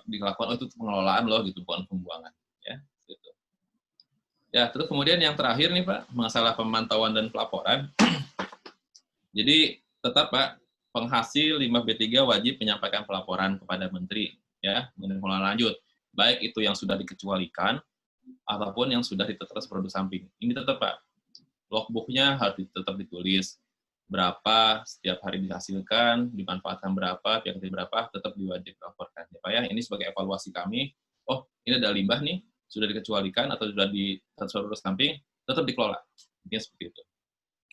dilakukan, oh itu pengelolaan loh gitu, bukan pembuangan, ya. Gitu. Ya, terus kemudian yang terakhir nih Pak, masalah pemantauan dan pelaporan. Jadi tetap Pak, penghasil limbah B3 wajib menyampaikan pelaporan kepada Menteri, ya, mengenai pengelolaan lanjut, baik itu yang sudah dikecualikan ataupun yang sudah ditetapkan produk samping. Ini tetap Pak, logbook-nya harus tetap ditulis, berapa setiap hari dihasilkan, dimanfaatkan berapa, pihak berapa, tetap diwajib laporkan. Ya Pak ya, ini sebagai evaluasi kami, oh ini ada limbah nih, sudah dikecualikan atau sudah ditetapkan produk samping, tetap dikelola. Intinya seperti itu.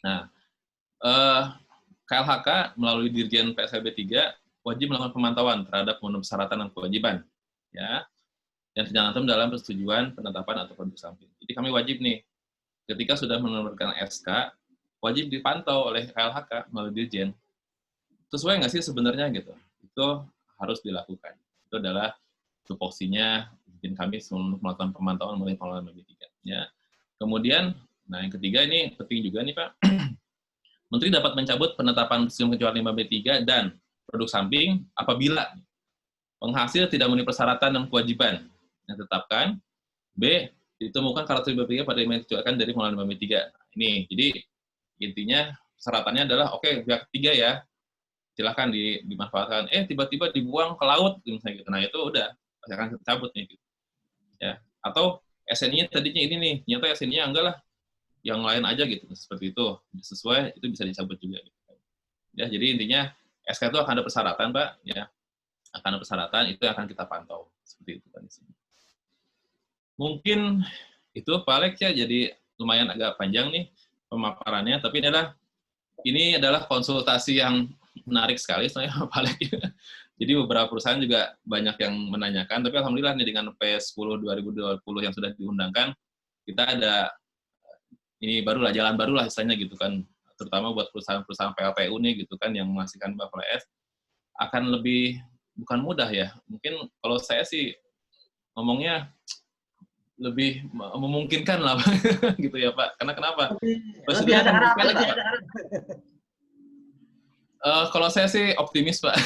Nah, KLHK melalui Dirjen PSLB 3 wajib melakukan pemantauan terhadap pemenuhan persyaratan dan kewajiban, ya, yang tercantum dalam persetujuan penetapan atau produk samping. Jadi kami wajib nih, ketika sudah menerbitkan SK, wajib dipantau oleh KLHK melalui Dirjen. Sesuai nggak sih sebenarnya gitu? Itu harus dilakukan. Itu adalah tupoksinya izin kami untuk melakukan pemantauan melalui pengelolaan limbah B3. Ya. Kemudian, nah yang ketiga ini penting juga nih Pak, Menteri dapat mencabut penetapan sistem kecuali limbah B3 dan produk samping apabila penghasil tidak memenuhi persyaratan dan kewajiban yang ditetapkan. B. Ditemukan karakter limbah B3 pada limbah yang dikecualikan dari pengelolaan limbah B3. Ini, jadi intinya persyaratannya adalah, oke, pihak ketiga ya, silahkan dimanfaatkan. Tiba-tiba dibuang ke laut, misalnya gitu. Nah, itu udah, pasti akan cabut nih. Gitu. Ya. Atau SN-nya tadinya ini nih, ternyata SN-nya enggak lah, yang lain aja gitu, seperti itu. Sesuai, itu bisa dicabut juga. Gitu. Ya, jadi intinya, SK itu akan ada persyaratan, Pak. Ya, akan ada persyaratan, itu yang akan kita pantau. Seperti itu kan di sini. Mungkin itu Pak Alex ya, jadi lumayan agak panjang nih pemaparannya, tapi ini adalah konsultasi yang menarik sekali sebenarnya Pak Alex. Jadi beberapa perusahaan juga banyak yang menanyakan, tapi alhamdulillah nih dengan P10 2020 yang sudah diundangkan, kita ada ini barulah, jalan barulah istilahnya gitu kan, terutama buat perusahaan-perusahaan PLTU nih gitu kan yang menghasilkan limbah S akan lebih bukan mudah ya. Mungkin kalau saya sih ngomongnya lebih memungkinkan lah gitu ya Pak. Karena kenapa? Lebih ada harapan, lebih ada harapan. Kalau saya sih optimis Pak.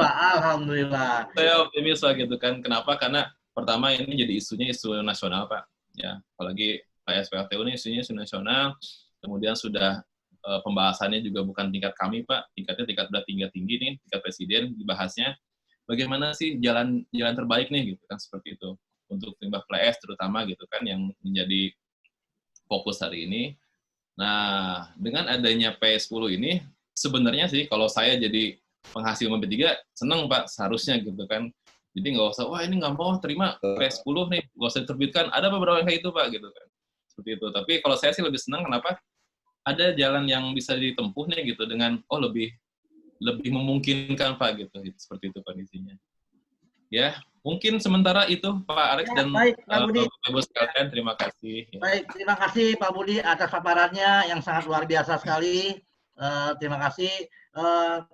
Alhamdulillah. Saya optimis Pak gitu kan. Kenapa? Karena pertama ini jadi isunya isu nasional Pak. Ya, apalagi PSPLTU ini isunya isu nasional. Kemudian sudah pembahasannya juga bukan tingkat kami Pak, tingkatnya tingkat udah tinggi nih, tingkat presiden dibahasnya. Bagaimana sih jalan terbaik nih gitu kan seperti itu untuk limbah PS terutama gitu kan yang menjadi fokus hari ini. Nah, dengan adanya P10 ini sebenarnya sih kalau saya jadi penghasil limbah B3 seneng Pak seharusnya gitu kan. Jadi nggak usah wah ini nggak mau terima P10 nih, nggak usah diterbitkan. Ada beberapa yang kayak itu Pak gitu kan. Seperti itu. Tapi kalau saya sih lebih senang kenapa? Ada jalan yang bisa ditempuh nih gitu dengan lebih memungkinkan Pak gitu. Seperti itu kondisinya. Ya, mungkin sementara itu Pak Alex ya, dan Bapak sekalian, terima kasih. Ya. Baik, terima kasih Pak Budi atas paparannya yang sangat luar biasa sekali. Terima kasih.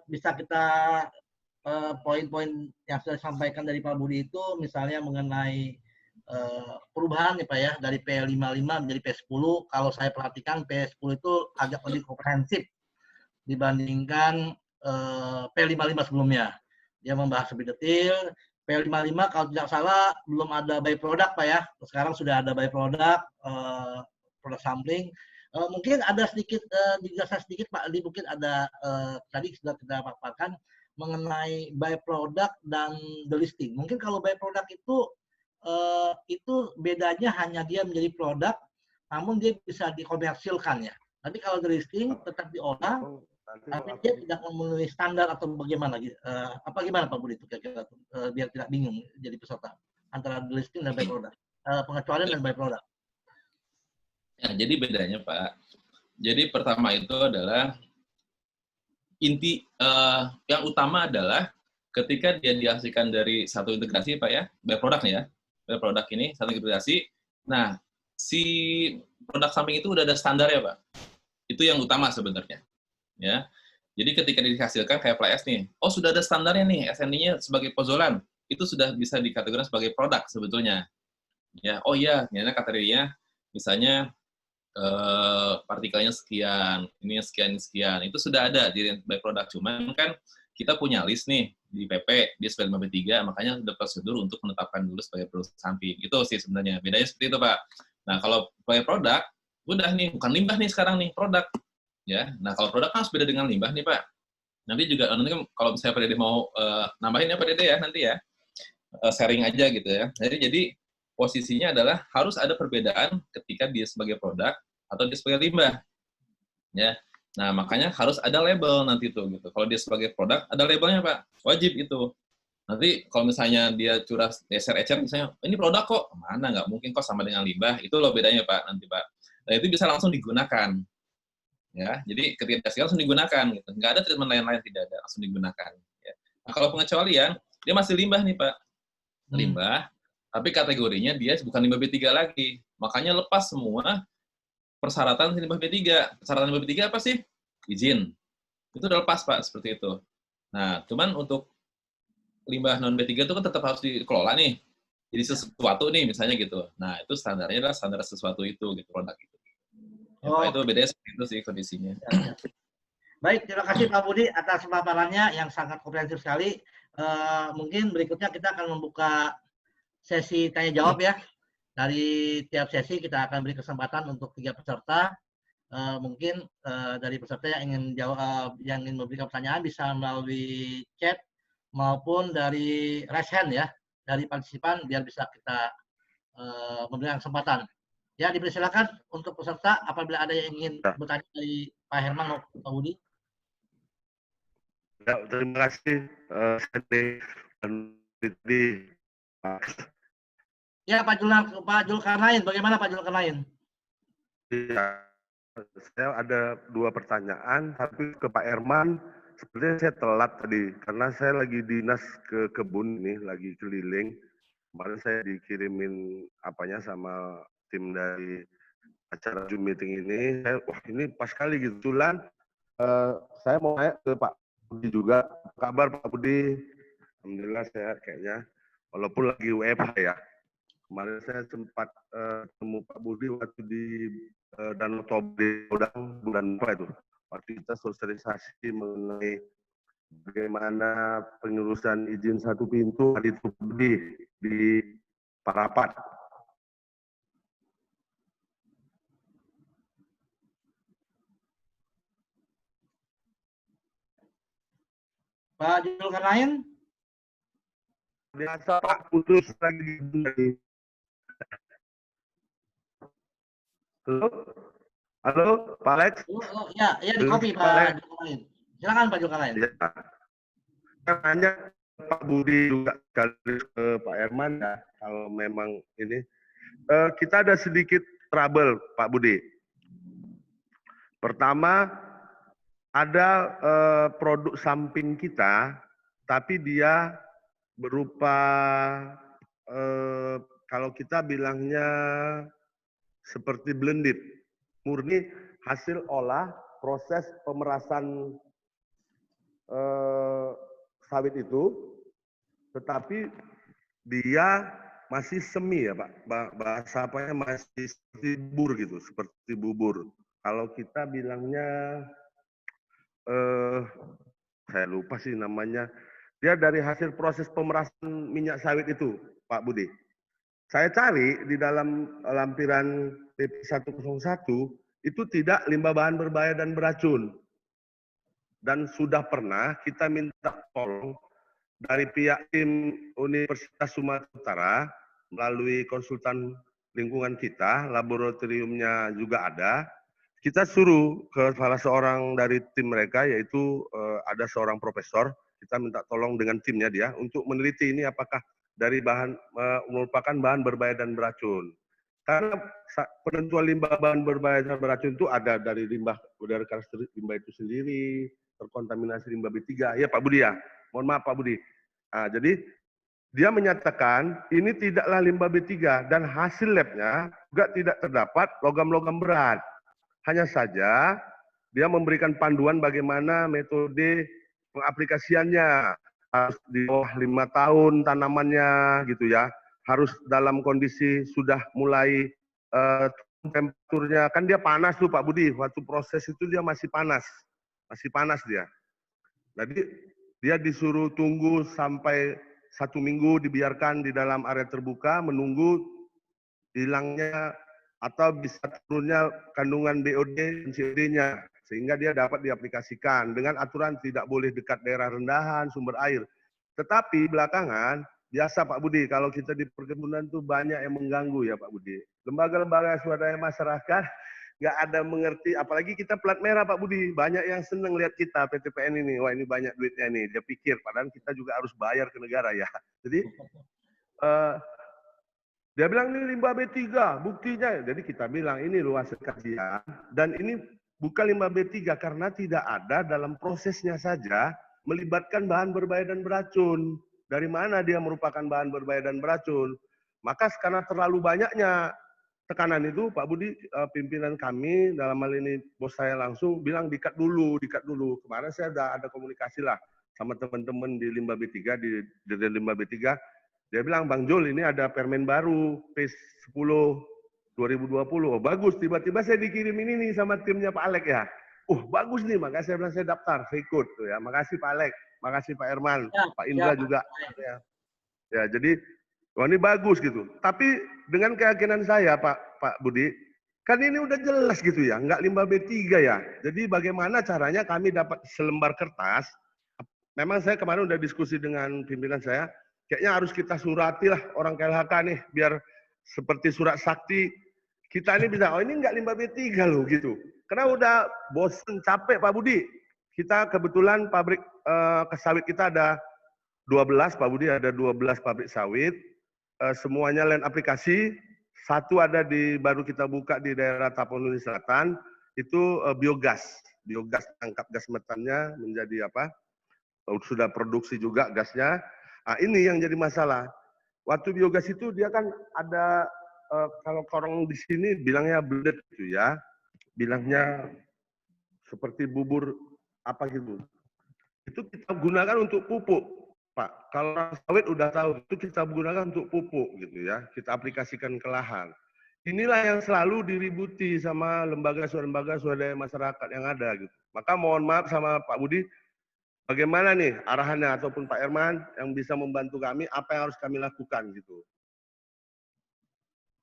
Bisa kita poin-poin yang sudah disampaikan dari Pak Budi itu misalnya mengenai perubahan ya Pak ya dari P55 menjadi P10. Kalau saya perhatikan P10 itu agak lebih komprehensif dibandingkan P55 sebelumnya. Dia membahas lebih detail. P55 kalau tidak salah belum ada by product Pak ya. Sekarang sudah ada by product, product sampling. Mungkin ada sedikit dijelaskan sedikit Pak, mungkin ada tadi sudah kita paparkan mengenai by product dan the listing. Mungkin kalau by product itu bedanya hanya dia menjadi produk, namun dia bisa dikomersilkan ya. Tapi kalau the listing tetap diolah, tapi dia tidak memenuhi standar atau bagaimana? Apa gimana Pak Budi itu kira-kira biar tidak bingung jadi peserta antara the listing dan by product, pengecualian dan by product. Ya, jadi bedanya Pak. Jadi pertama itu adalah inti yang utama adalah ketika dia dihasilkan dari satu integrasi Pak ya, by product nih ya, by product ini satu integrasi. Nah, si produk samping itu udah ada standar ya Pak. Itu yang utama sebenarnya. Ya. Jadi ketika dihasilkan kayak Play S nih, oh sudah ada standarnya nih, SNI-nya sebagai pozolan, itu sudah bisa dikategorikan sebagai produk sebetulnya. Ya, oh iya, ternyata kategorinya misalnya partikelnya sekian, ini sekian, itu sudah ada di by product. Cuman kan kita punya list nih di PP, dia sebagai limbah B3, makanya ada prosedur untuk menetapkan dulu sebagai produk samping. Itu sih sebenarnya. Bedanya seperti itu, Pak. Nah, kalau sebagai produk, udah nih, bukan limbah nih sekarang nih, produk. Ya. Nah, kalau produk kan harus beda dengan limbah nih, Pak. Nanti juga, nanti kan kalau misalnya Pak Dede mau nambahin ya Pak Dede ya, nanti ya. Sharing aja gitu ya. Jadi posisinya adalah harus ada perbedaan ketika dia sebagai produk atau dia sebagai limbah. Ya. Nah, makanya harus ada label nanti tuh gitu. Kalau dia sebagai produk, ada labelnya, Pak. Wajib itu. Nanti kalau misalnya dia curah ecer-ecer, misalnya, ini produk kok. Mana, nggak mungkin kok sama dengan limbah. Itu loh bedanya, Pak, nanti, Pak. Nah, itu bisa langsung digunakan. Ya, jadi ketika langsung digunakan. Gitu. Nggak ada treatment lain-lain, tidak ada. Langsung digunakan. Ya. Nah, kalau pengecualian, dia masih limbah nih, Pak. Limbah, tapi kategorinya dia bukan limbah B3 lagi. Makanya lepas semua persyaratan limbah B3. Persyaratan limbah B3 apa sih? Izin. Itu udah lepas, Pak, seperti itu. Nah, cuman untuk limbah non B3 itu kan tetap harus dikelola nih. Jadi sesuatu nih, misalnya gitu. Nah, itu standarnya adalah standar sesuatu itu, gitu, produk itu. Ya, Pak, itu bedanya seperti itu sih kondisinya. Baik, terima kasih Pak Budi atas pemaparannya yang sangat komprehensif sekali. Mungkin berikutnya kita akan membuka sesi tanya-jawab ya. Dari tiap sesi kita akan beri kesempatan untuk 3 peserta. Mungkin dari peserta yang ingin jawab, yang ingin memberikan pertanyaan bisa melalui chat maupun dari raise hand ya, dari partisipan biar bisa kita memberikan kesempatan. Ya, dipersilakan untuk peserta apabila ada yang ingin bertanya dari Pak Herman maupun Pak Budi. Ya, terima kasih dan Ya, Pak Zulkarnain, bagaimana Pak Zulkarnain? Ya, saya ada 2 pertanyaan, tapi ke Pak Herman, sebenarnya saya telat tadi, karena saya lagi dinas ke kebun nih, lagi keliling. Kemarin saya dikirimin apanya sama tim dari acara Zoom meeting ini, wah ini pas sekali gitu. Kebetulan saya mau tanya ke Pak Budi juga, apa kabar Pak Budi? Alhamdulillah sehat kayaknya, walaupun lagi WFH ya. Kemarin saya sempat ketemu Pak Budi waktu di Danau Toba bulan apa itu, waktu kita sosialisasi mengenai bagaimana pengurusan izin satu pintu di Parapat. Pak Zulkarnain? Biasa Pak putus lagi. Halo, halo Pak Alex. Ya, di kopi Pak Zulkarnain. Silakan Pak Zulkarnain. Ya. Saya tanya Pak Budi juga sekaligus ke Pak Herman ya, kalau memang ini kita ada sedikit trouble Pak Budi. Pertama, ada produk samping kita, tapi dia berupa kalau kita bilangnya seperti blended, murni hasil olah proses pemerasan sawit itu, tetapi dia masih semi ya Pak, bahasa apanya masih seperti bubur gitu, seperti bubur. Kalau kita bilangnya, saya lupa sih namanya, dia dari hasil proses pemerasan minyak sawit itu Pak Budi. Saya cari di dalam lampiran PP 101 itu tidak limbah bahan berbahaya dan beracun. Dan sudah pernah kita minta tolong dari pihak tim Universitas Sumatera Utara melalui konsultan lingkungan kita, laboratoriumnya juga ada. Kita suruh ke salah seorang dari tim mereka, yaitu ada seorang profesor, kita minta tolong dengan timnya dia untuk meneliti ini apakah dari bahan merupakan bahan berbahaya dan beracun. Karena penentuan limbah bahan berbahaya dan beracun itu ada dari limbah, dari karakteristik limbah itu sendiri, terkontaminasi limbah B3. Ya Pak Budi ya, mohon maaf Pak Budi. Nah, jadi dia menyatakan ini tidaklah limbah B3 dan hasil labnya juga tidak terdapat logam-logam berat. Hanya saja dia memberikan panduan bagaimana metode pengaplikasiannya. Harus di bawah 5 tahun tanamannya gitu ya. Harus dalam kondisi sudah mulai temperaturnya, kan dia panas tuh Pak Budi, waktu proses itu dia masih panas dia. Jadi dia disuruh tunggu sampai 1 minggu dibiarkan di dalam area terbuka menunggu hilangnya atau bisa turunnya kandungan BOD dan COD-nya sehingga dia dapat diaplikasikan dengan aturan tidak boleh dekat daerah rendahan, sumber air. Tetapi belakangan biasa Pak Budi, kalau kita di perkebunan tuh banyak yang mengganggu ya Pak Budi. Lembaga-lembaga swadaya masyarakat nggak ada mengerti, apalagi kita plat merah Pak Budi. Banyak yang seneng lihat kita PTPN ini, wah ini banyak duitnya nih. Dia pikir, padahal kita juga harus bayar ke negara ya. Jadi dia bilang ini limbah B3, buktinya. Jadi kita bilang ini luas kajian dan ini bukan limbah B3 karena tidak ada dalam prosesnya saja melibatkan bahan berbahaya dan beracun. Dari mana dia merupakan bahan berbahaya dan beracun? Maka karena terlalu banyaknya tekanan itu, Pak Budi, pimpinan kami, dalam hal ini bos saya langsung bilang dikat dulu. Kemarin saya ada komunikasi lah sama teman-teman di limbah B3, di limbah B3. Dia bilang, Bang Jul, ini ada permen baru, P10 2020. Oh, bagus, tiba-tiba saya dikirimin ini sama timnya Pak Alek ya. Bagus nih, makanya saya bilang saya daftar, saya ikut. Tuh ya. Makasih Pak Alek, makasih Pak Herman, ya, Pak Indra ya, juga. Ya, jadi, wah ini bagus gitu. Tapi dengan keyakinan saya, Pak Budi, kan ini udah jelas gitu ya, nggak limbah B3 ya. Jadi bagaimana caranya kami dapat selembar kertas, memang saya kemarin udah diskusi dengan pimpinan saya, kayaknya harus kita surati lah orang KLHK nih, biar seperti surat sakti, kita ini bisa, oh ini nggak limbah B3 loh gitu. Karena udah bosen, capek Pak Budi. Kita kebetulan pabrik sawit kita ada 12, Pak Budi, ada 12 pabrik sawit. Semuanya lain aplikasi. Satu ada baru kita buka di daerah Tapanuli Selatan, itu biogas. Biogas tangkap gas metannya menjadi apa? Sudah produksi juga gasnya. Nah, ini yang jadi masalah. Waktu biogas itu dia kan ada, kalau orang di sini bilangnya blended gitu ya. Bilangnya seperti bubur apa gitu. Itu kita gunakan untuk pupuk, Pak. Kalau orang sawit udah tahu, itu kita gunakan untuk pupuk gitu ya. Kita aplikasikan ke lahan. Inilah yang selalu diributi sama lembaga swadaya masyarakat yang ada gitu. Maka mohon maaf sama Pak Budi, bagaimana nih arahannya ataupun Pak Herman yang bisa membantu kami, apa yang harus kami lakukan gitu.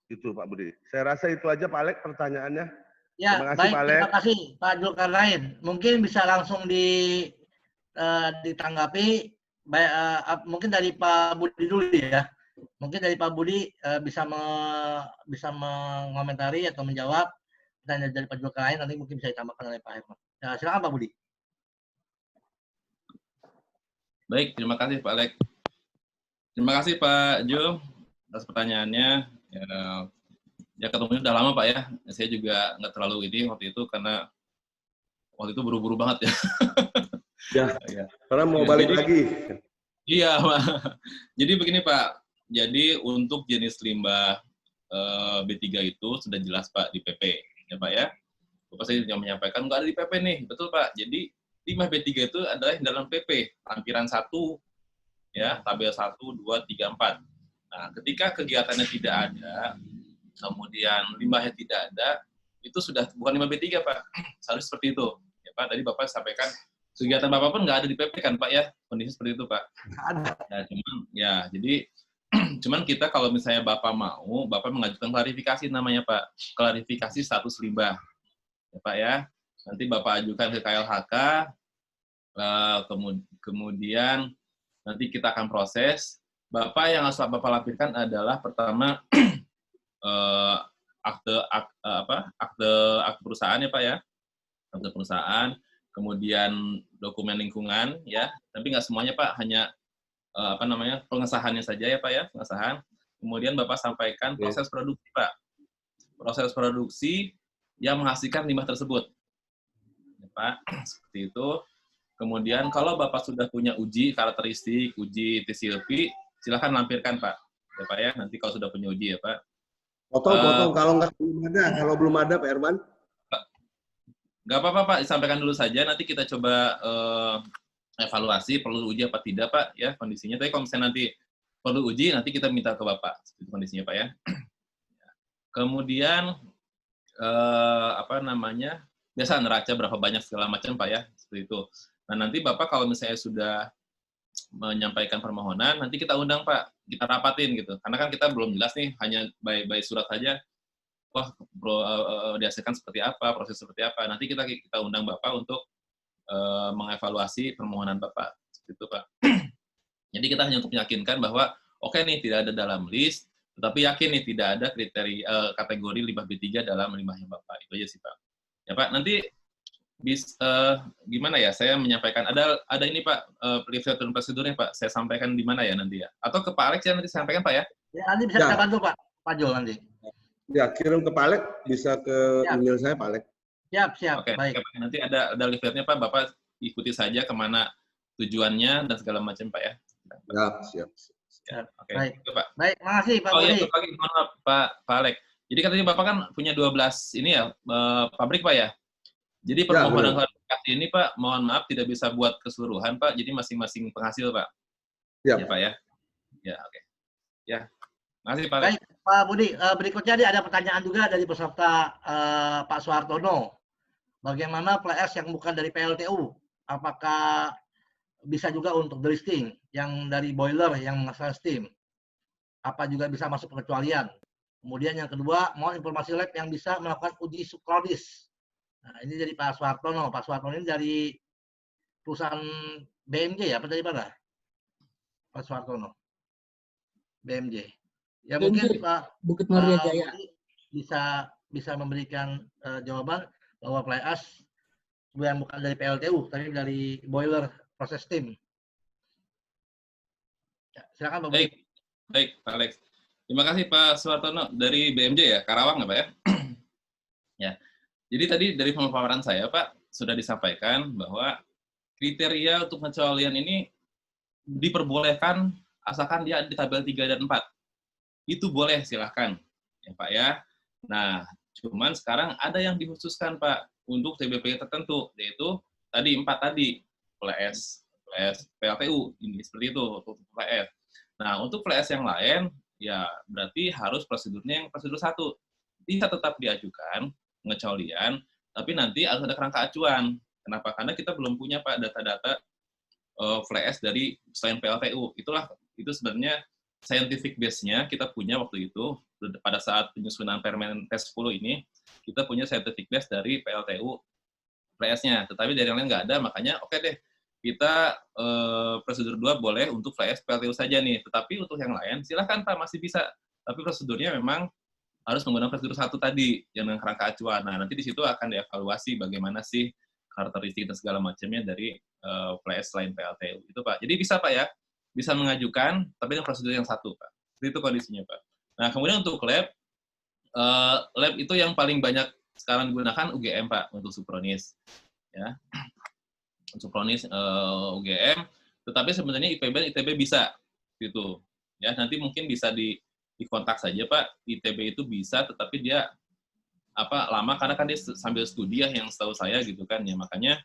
Itu Pak Budi. Saya rasa itu aja Pak Alek pertanyaannya. Ya, terima kasih, baik, Pak Alek. Terima kasih Pak Zulkarnain. Mungkin bisa langsung ditanggapi, mungkin dari Pak Budi dulu ya. Mungkin dari Pak Budi bisa mengomentari atau menjawab, dan dari Pak Zulkarnain nanti mungkin bisa ditambahkan oleh Pak Herman. Ya, silakan Pak Budi. Baik, terima kasih Pak Alek. Terima kasih Pak Jul atas pertanyaannya. Ya ketemunya udah lama Pak ya. Saya juga nggak terlalu waktu itu karena waktu itu buru-buru banget ya. Ya, karena mau balik lagi. Iya, Pak. Jadi begini Pak. Jadi untuk jenis limbah B3 itu sudah jelas Pak di PP, ya Pak ya. Bapak saya yang menyampaikan nggak ada di PP nih, betul Pak. Jadi limbah B3 itu adalah dalam PP, lampiran 1, ya, tabel 1, 2, 3, 4. Nah, ketika kegiatannya tidak ada, kemudian limbahnya tidak ada, itu sudah bukan limbah B3 Pak. Harus seperti itu. Ya Pak, tadi Bapak sampaikan kegiatan Bapak pun nggak ada di PP kan Pak ya, kondisi seperti itu Pak. Ada. Jadi cuman kita kalau misalnya Bapak mau, Bapak mengajukan klarifikasi namanya Pak, klarifikasi status limbah, ya Pak ya. Nanti Bapak ajukan ke KLHK, kemudian nanti kita akan proses. Bapak yang harus Bapak lampirkan adalah pertama akte perusahaan ya Pak ya, akte perusahaan. Kemudian dokumen lingkungan ya, tapi nggak semuanya Pak, hanya pengesahannya saja ya Pak ya, pengesahan. Kemudian Bapak sampaikan proses produksi Pak, proses produksi yang menghasilkan limbah tersebut, ya, Pak, seperti itu. Kemudian kalau Bapak sudah punya uji karakteristik, uji TCLP, silakan lampirkan Pak, ya Pak ya. Nanti kalau sudah punya uji ya Pak. Potong kalau belum ada Pak Herman. Nggak apa-apa Pak, disampaikan dulu saja, nanti kita coba evaluasi, perlu uji apa tidak Pak, ya kondisinya. Tapi kalau misalnya nanti perlu uji, nanti kita minta ke Bapak, seperti kondisinya Pak ya. Kemudian, biasa neraca berapa banyak segala macam Pak ya, seperti itu. Nah nanti Bapak kalau misalnya sudah menyampaikan permohonan, nanti kita undang Pak, kita rapatin gitu. Karena kan kita belum jelas nih, hanya by surat saja, wah dihasilkan seperti apa, proses seperti apa. Nanti kita undang Bapak untuk mengevaluasi permohonan Bapak. Seperti itu Pak. Jadi kita hanya untuk meyakinkan bahwa oke nih tidak ada dalam list, tetapi yakin nih tidak ada kriteria kategori limbah B3 dalam limbahnya Bapak. Itu aja sih Pak. Ya Pak, nanti gimana ya, saya menyampaikan, ada ini Pak, leaflet dan prosedurnya Pak, saya sampaikan di mana ya nanti ya? Atau ke Pak Alex ya nanti sampaikan Pak ya? Ya, nanti bisa kita bantu Pak Jol nanti. Ya, kirim ke Pak Alex, bisa ke email saya Pak Alex. Siap, Oke, baik. Nanti ada leafletnya Pak, Bapak ikuti saja kemana tujuannya dan segala macam Pak ya. Siap. Ya, oke, baik. itu Pak. Baik, makasih Pak Budi. Budi. Mohon maaf Pak Alex. Jadi katanya Bapak kan punya 12 ini ya, pabrik Pak ya? Jadi permohonan klarifikasi ini Pak, mohon maaf tidak bisa buat keseluruhan Pak, jadi masing-masing penghasil Pak. Ya Pak ya? Ya, oke. Ya, makasih Pak Alex. Baik, Pak Budi. Berikutnya ada pertanyaan juga dari peserta Pak Soehartono. Bagaimana PLS yang bukan dari PLTU? Apakah bisa juga untuk delisting yang dari boiler yang menghasilkan steam? Apa juga bisa masuk pengecualian? Kemudian yang kedua, mohon informasi lab yang bisa melakukan uji subkrodis. Nah, ini dari Pak Soehartono. Pak Soehartono ini dari perusahaan BMJ ya? Apa dari mana? Pak Soehartono. BMJ. Ya mungkin Pak Bukit Muria Jaya bisa memberikan jawaban bahwa fly ash yang bukan dari PLTU tapi dari boiler proses steam. Ya, silakan Pak Budi. Baik Pak Alex. Terima kasih Pak Soehartono dari BMJ ya, Karawang ya Pak ya. Ya. Jadi tadi dari pemaparan saya Pak sudah disampaikan bahwa kriteria untuk pengecualian ini diperbolehkan asalkan dia di tabel 3 dan 4. Itu boleh silahkan ya Pak ya. Nah, cuman sekarang ada yang dikhususkan Pak untuk TBP tertentu, yaitu tadi 4 tadi, PLS, PLTU, ini seperti itu untuk PLS. Nah, untuk PLS yang lain, ya berarti harus prosedurnya yang prosedur 1. Bisa tetap diajukan pengecualian, tapi nanti harus ada kerangka acuan. Kenapa? Karena kita belum punya Pak data-data PLS dari selain PLTU. Itu sebenarnya scientific base-nya kita punya waktu itu, pada saat penyusunan Permen P10 ini, kita punya scientific base dari PLTU PLS-nya, tetapi dari yang lain nggak ada, makanya oke deh, kita prosedur 2 boleh untuk PLS PLTU saja nih, tetapi untuk yang lain, silahkan Pak, masih bisa, tapi prosedurnya memang harus menggunakan prosedur 1 tadi, yang dengan kerangka acuan. Nah, nanti di situ akan dievaluasi bagaimana sih karakteristik dan segala macamnya dari PLS selain PLTU. Itu Pak. Jadi bisa Pak ya, bisa mengajukan, tapi dengan prosedur yang 1 Pak. Itu kondisinya Pak. Nah, kemudian untuk lab itu yang paling banyak sekarang digunakan UGM Pak, untuk Supronis. Ya. Untuk Supronis UGM, tetapi sebenarnya IPB dan ITB bisa gitu. Ya, nanti mungkin bisa dikontak saja Pak, ITB itu bisa, tetapi dia lama karena kan dia sambil studi ya, yang setahu saya gitu kan ya, makanya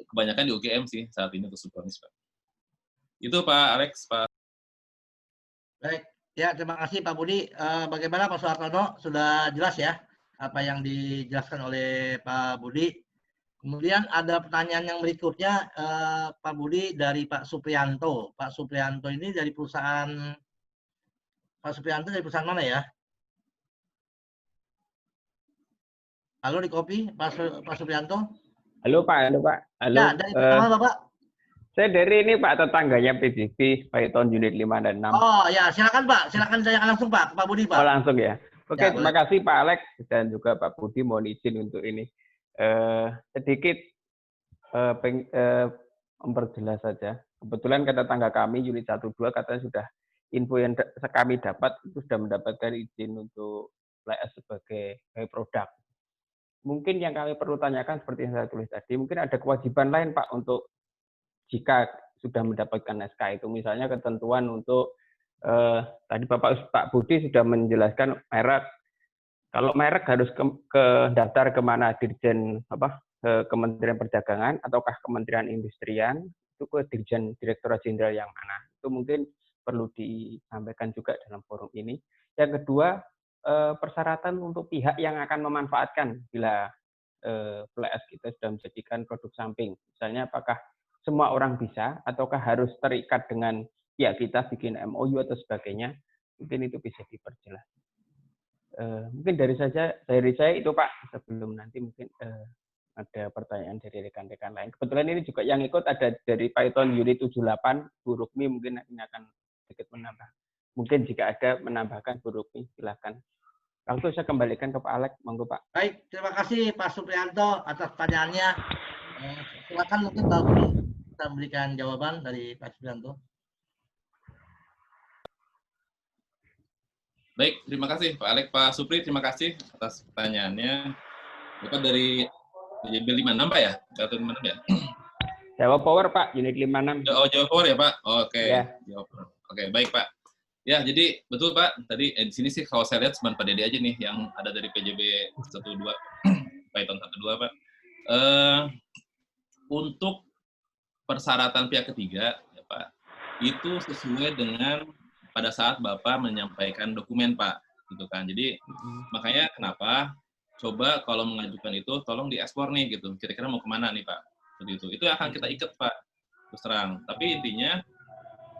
kebanyakan di UGM sih saat ini untuk Supronis Pak. Itu Pak Alex, Pak. Baik, ya terima kasih Pak Budi. Bagaimana Pak Soehartono, sudah jelas ya apa yang dijelaskan oleh Pak Budi. Kemudian ada pertanyaan yang berikutnya Pak Budi dari Pak Supriyanto. Pak Supriyanto ini dari perusahaan mana ya? Halo di kopi Pak Supriyanto. Halo Pak. Halo. Ya, dari mana Bapak? Saya dari ini Pak, tetangganya PDB, Python Unit 5 dan 6. Oh ya, silakan Pak. Silakan tanyakan langsung Pak, Pak Budi Pak. Oh langsung ya. Oke, Ya, terima kasih Pak Alex dan juga Pak Budi, mohon izin untuk ini. Sedikit memperjelas saja. Kebetulan kata tetangga kami, unit 1-2 katanya sudah, info yang kami dapat itu sudah mendapatkan izin untuk PLS sebagai produk. Mungkin yang kami perlu tanyakan seperti yang saya tulis tadi, mungkin ada kewajiban lain Pak untuk jika sudah mendapatkan SK itu, misalnya ketentuan untuk tadi Pak Budi sudah menjelaskan merek. Kalau merek harus ke daftar kemana, Dirjen Kementerian Perdagangan ataukah Kementerian Industrian, itu ke Dirjen Direktorat Jenderal yang mana? Itu mungkin perlu disampaikan juga dalam forum ini. Yang kedua, persyaratan untuk pihak yang akan memanfaatkan bila PLS kita sudah menjadikan produk samping. Misalnya apakah semua orang bisa, ataukah harus terikat dengan ya kita bikin MOU atau sebagainya? Mungkin itu bisa diperjelas. Mungkin dari saya itu Pak, sebelum nanti mungkin ada pertanyaan dari rekan-rekan lain. Kebetulan ini juga yang ikut ada dari Python unit 78, Bu Rukmi mungkin ini akan sedikit menambah. Mungkin jika ada menambahkan Bu Rukmi, silakan. Langsung saya kembalikan ke Pak Alex, monggo Pak. Baik, terima kasih Pak Suprianto atas pertanyaannya. Silakan mungkin Pak Budi kita berikan jawaban dari Pak Suprianto. Baik, terima kasih Pak Alex. Pak Supri, terima kasih atas pertanyaannya. Bapak dari PJB 56 Pak ya? Atau 56 ya? Jawa Power Pak, unit 56. Oh, Jawa Power ya Pak? Oke, Ya. Jawa Power. Oke, baik Pak. Ya, jadi betul Pak. Tadi di sini sih kalau saya lihat cuma Pak Dede aja nih yang ada dari PJB 12, Python 12 Pak. Untuk persyaratan pihak ketiga, ya Pak, itu sesuai dengan pada saat Bapak menyampaikan dokumen Pak, gitu kan. Jadi makanya kenapa coba kalau mengajukan itu tolong diekspor nih gitu. Kira-kira mau kemana nih Pak? Seperti itu. Itu akan kita ikat Pak, terus terang. Tapi intinya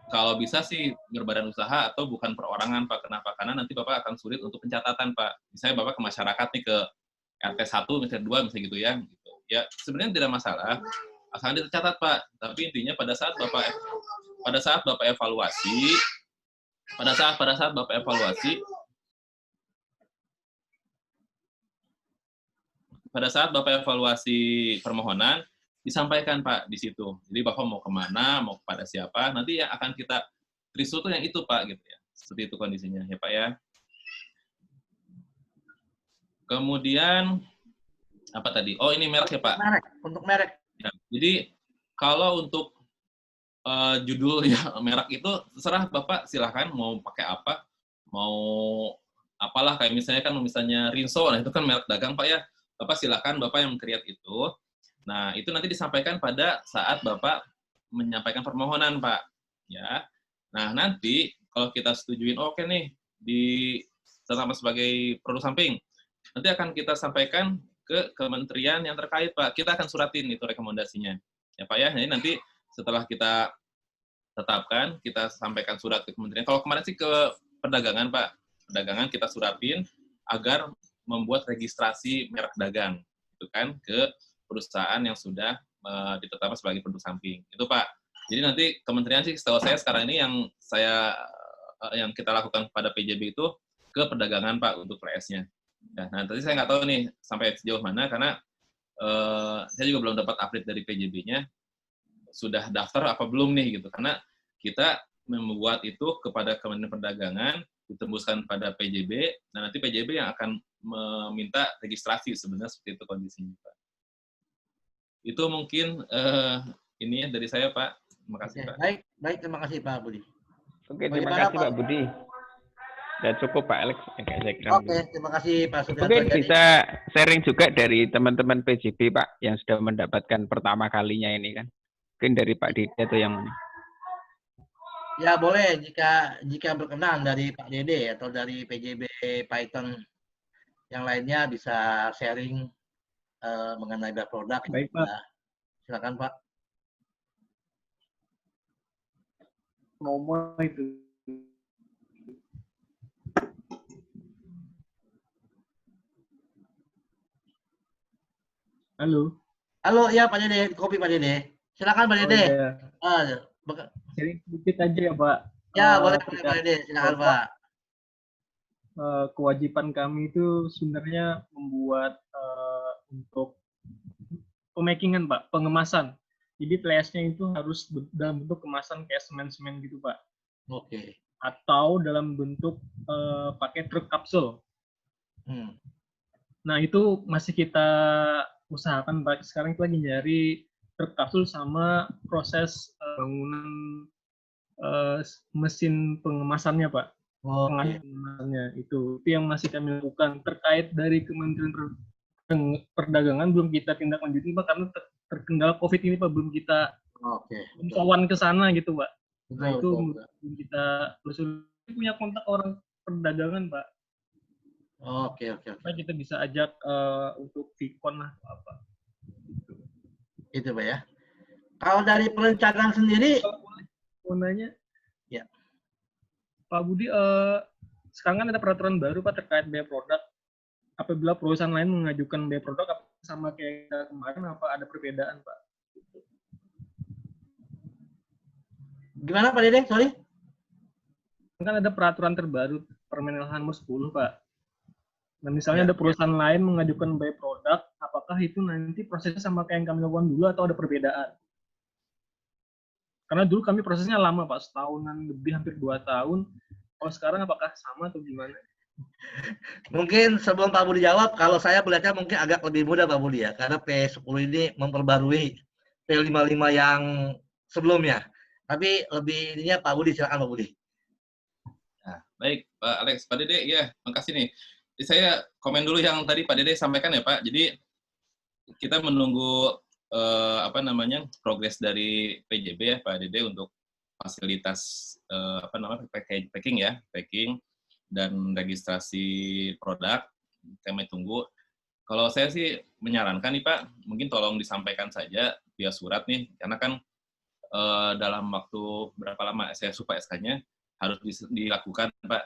kalau bisa sih berbadan usaha atau bukan perorangan Pak. Kenapa? Karena nanti Bapak akan sulit untuk pencatatan Pak. Misalnya Bapak ke masyarakat nih ke RT 1, misalnya 2, misalnya gitu ya. Gitu. Ya sebenarnya tidak masalah, asal dicatat Pak. Tapi intinya pada saat Bapak evaluasi, pada saat Bapak evaluasi permohonan, disampaikan Pak di situ. Jadi Bapak mau kemana, mau kepada siapa, nanti yang akan kita resu itu yang itu Pak, gitu ya. Seperti itu kondisinya ya Pak ya. Kemudian apa tadi? Oh ini merek ya Pak. Untuk merek. Ya, jadi kalau untuk judul ya merek itu terserah Bapak, silahkan mau pakai apa, mau apalah, kayak misalnya kan misalnya Rinso, nah itu kan merek dagang Pak ya. Bapak silahkan Bapak yang create itu. Nah, itu nanti disampaikan pada saat Bapak menyampaikan permohonan Pak. Ya. Nah, nanti kalau kita setujuin oke nih ditetapkan sebagai produk samping, nanti akan kita sampaikan ke kementerian yang terkait Pak. Kita akan suratin itu rekomendasinya. Ya Pak ya. Jadi nanti setelah kita tetapkan, kita sampaikan surat ke kementerian. Kalau kemarin sih ke perdagangan, Pak. Perdagangan kita suratin agar membuat registrasi merek dagang, itu kan, ke perusahaan yang sudah ditetapkan sebagai produk samping. Itu Pak. Jadi nanti kementerian sih setahu saya sekarang ini yang kita lakukan pada PJB itu ke perdagangan Pak untuk PS-nya. Nah, tadi saya nggak tahu nih sampai sejauh mana karena saya juga belum dapat update dari PJB-nya. Sudah daftar apa belum nih gitu, karena kita membuat itu kepada Kementerian Perdagangan, ditembuskan pada PJB, dan nanti PJB yang akan meminta registrasi, sebenarnya seperti itu kondisinya Pak. Itu mungkin ini dari saya Pak. Terima kasih Pak. Baik, terima kasih Pak Budi. Oke, terima kasih Pak Budi. Sudah cukup Pak Alex. Oke, terima kasih Pak Suprianto. Mungkin bisa sharing juga dari teman-teman PJB Pak yang sudah mendapatkan pertama kalinya ini kan. Mungkin dari Pak Dede atau yang mana? Ya boleh jika berkenan dari Pak Dede atau dari PJB Python yang lainnya bisa sharing mengenai produk. Baik Pak. Silakan Pak. Ngomong itu. Halo. Halo, ya Pak Dede, kopi Pak Dede. Silakan Pak Dede. Sharing sedikit aja ya Pak. Ya boleh Pak Dede, silakan Pak. Kewajiban kami itu sebenarnya membuat untuk pemakingan Pak, pengemasan. Jadi TLS-nya itu harus dalam bentuk kemasan kayak semen-semen gitu Pak. Oke. Atau dalam bentuk pakai truk kapsul. Nah itu masih kita usahakan Pak. Sekarang kita lagi nyari truk kapsul sama proses bangunan mesin pengemasannya Pak. Pengemasannya itu yang masih kami lakukan. Terkait dari Kementerian Perdagangan belum kita tindak lanjuti Pak, karena terkendala COVID ini Pak, belum kita sowan ke sana gitu Pak. Nah itu belum kita punya kontak orang perdagangan Pak. Oke. Kita bisa ajak untuk Vicon lah atau apa. Itu Pak ya. Kalau dari perencanaan sendiri, Kalau boleh mau nanya, ya. Pak Budi, sekarang kan ada peraturan baru Pak terkait biaya produk. Apabila perusahaan lain mengajukan biaya produk, apa sama kayak kemarin, apa ada perbedaan Pak? Gimana Pak Dede? Sorry. Kan ada peraturan terbaru Permen-LH nomor 10 Pak. Nah misalnya Ya. ada perusahaan lain mengajukan biaya produk, apakah itu nanti prosesnya sama kayak yang kami lakukan dulu atau ada perbedaan? Karena dulu kami prosesnya lama Pak, setahunan lebih, hampir 2 tahun. Kalau sekarang apakah sama atau gimana? Mungkin sebelum Pak Budi jawab, kalau saya melihatnya mungkin agak lebih mudah Pak Budi ya, karena P10 ini memperbarui P55 yang sebelumnya. Tapi lebih ininya Pak Budi, silakan Pak Budi. Nah, baik, Pak Alex. Pak Dede, ya, makasih nih. Jadi saya komen dulu yang tadi Pak Dede sampaikan ya Pak. Jadi kita menunggu progres dari PJB ya Pak Dede untuk fasilitas packing ya, packing dan registrasi produk. Kami tunggu. Kalau saya sih menyarankan nih Pak, mungkin tolong disampaikan saja via surat nih, karena kan dalam waktu berapa lama saya lupa SK-nya harus dilakukan Pak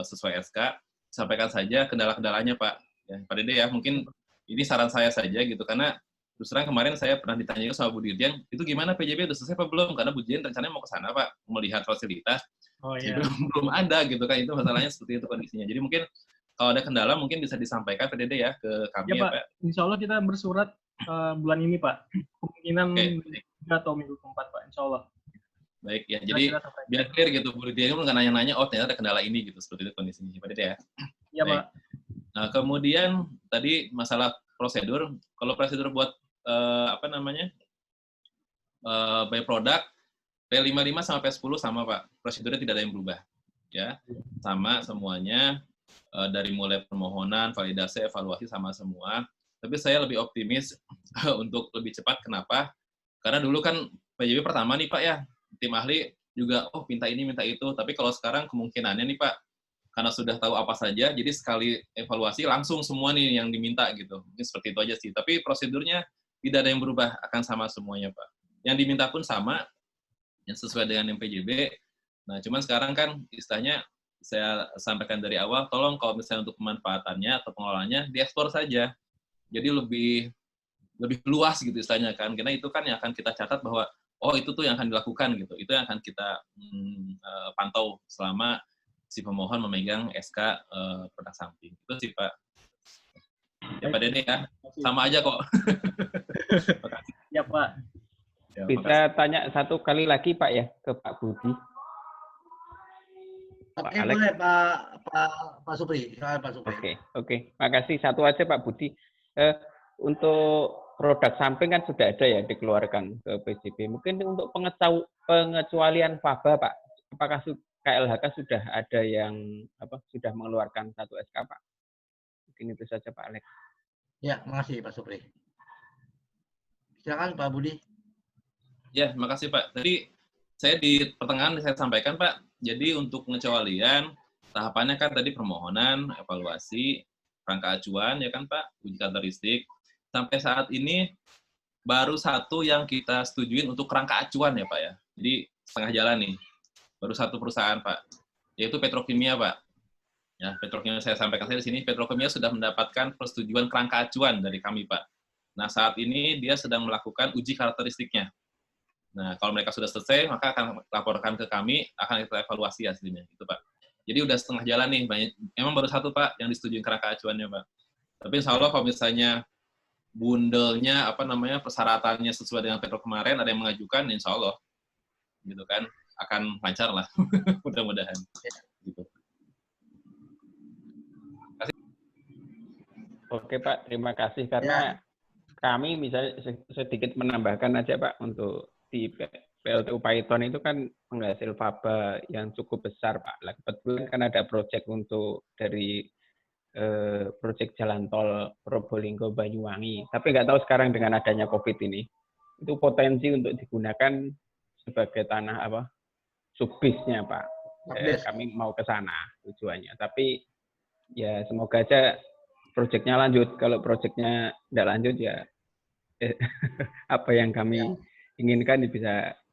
sesuai SK. Sampaikan saja kendala-kendalanya Pak. Ya, Pak Dede ya, mungkin ini saran saya saja gitu, karena terus terang kemarin saya pernah ditanya sama Bu Dirjen, itu gimana PJB udah selesai apa belum? Karena Bu Dirjen rencananya mau ke sana Pak, melihat fasilitas. Oh Ya, iya. belum ada gitu kan, itu masalahnya seperti itu kondisinya. Jadi mungkin kalau ada kendala mungkin bisa disampaikan Pak Dede ya ke kami Ya ya Pak, Pak. insya Allah kita bersurat bulan ini Pak. Kemungkinan Oke. atau minggu keempat Pak, insya Allah. Baik ya, jadi biar clear gitu, Bu Dirjen nggak nanya-nanya, oh ternyata ada kendala ini gitu, seperti itu kondisinya Pak Dede ya. Iya Pak. Nah, kemudian tadi masalah prosedur, kalau prosedur buat by product, P55 sama P10 sama Pak, prosedurnya tidak ada yang berubah. Ya, sama semuanya, dari mulai permohonan, validasi, evaluasi sama semua. Tapi saya lebih optimis untuk lebih cepat, kenapa? Karena dulu kan PJB pertama nih Pak ya, tim ahli juga, oh minta ini, minta itu, tapi kalau sekarang kemungkinannya nih Pak, karena sudah tahu apa saja, jadi sekali evaluasi langsung semua nih yang diminta gitu. Mungkin seperti itu aja sih. Tapi prosedurnya tidak ada yang berubah, akan sama semuanya Pak. Yang diminta pun sama, yang sesuai dengan yang PJB. Nah, cuman sekarang kan istilahnya saya sampaikan dari awal, tolong kalau misalnya untuk pemanfaatannya atau pengelolaannya diekspor saja. Jadi lebih luas gitu istilahnya kan. Karena itu kan yang akan kita catat bahwa oh itu tuh yang akan dilakukan gitu. Itu yang akan kita pantau selama si pemohon memegang SK produk samping. Itu sih Pak. Ya Pak Dede ya, sama aja kok. Ya Pak. Ya, bisa tanya satu kali lagi Pak ya ke Pak Budi. Oke, boleh Pak Supri. Pak Supri. Oke. Makasih. Satu aja Pak Budi. Untuk produk samping kan sudah ada ya dikeluarkan ke PJB. Mungkin untuk pengecualian faba Pak, apakah KLHK sudah ada yang sudah mengeluarkan satu SK Pak? Mungkin itu saja Pak Alex. Ya, makasih Pak Supri. Silakan Pak Budi. Ya, makasih Pak. Tadi saya di pertengahan saya sampaikan Pak, jadi untuk pengecualian, tahapannya kan tadi permohonan, evaluasi, rangka acuan, ya kan Pak, uji karakteristik. Sampai saat ini baru satu yang kita setujuin untuk rangka acuan ya Pak ya. Jadi setengah jalan nih. Baru satu perusahaan Pak, yaitu Petrokimia Pak. Ya, Petrokimia saya sampaikan saya di sini, Petrokimia sudah mendapatkan persetujuan kerangka acuan dari kami Pak. Nah, saat ini dia sedang melakukan uji karakteristiknya. Nah, kalau mereka sudah selesai, maka akan laporkan ke kami, akan kita evaluasi hasilnya, itu Pak. Jadi udah setengah jalan nih, memang baru satu Pak yang disetujui kerangka acuannya Pak. Tapi insya Allah kalau misalnya bundelnya persyaratannya sesuai dengan Petro kemarin, ada yang mengajukan, insya Allah, gitu kan, akan lancar lah, mudah-mudahan. Gitu. Oke Pak, terima kasih karena kami misalnya sedikit menambahkan aja Pak untuk di PLTU Python itu kan penghasil faba yang cukup besar Pak. Kebetulan kan ada proyek untuk dari proyek jalan tol Probolinggo Banyuwangi. Tapi nggak tahu sekarang dengan adanya COVID ini, itu potensi untuk digunakan sebagai tanah subbisnya Pak. Kami mau ke sana tujuannya. Tapi ya semoga aja proyeknya lanjut. Kalau proyeknya tidak lanjut ya apa yang kami inginkan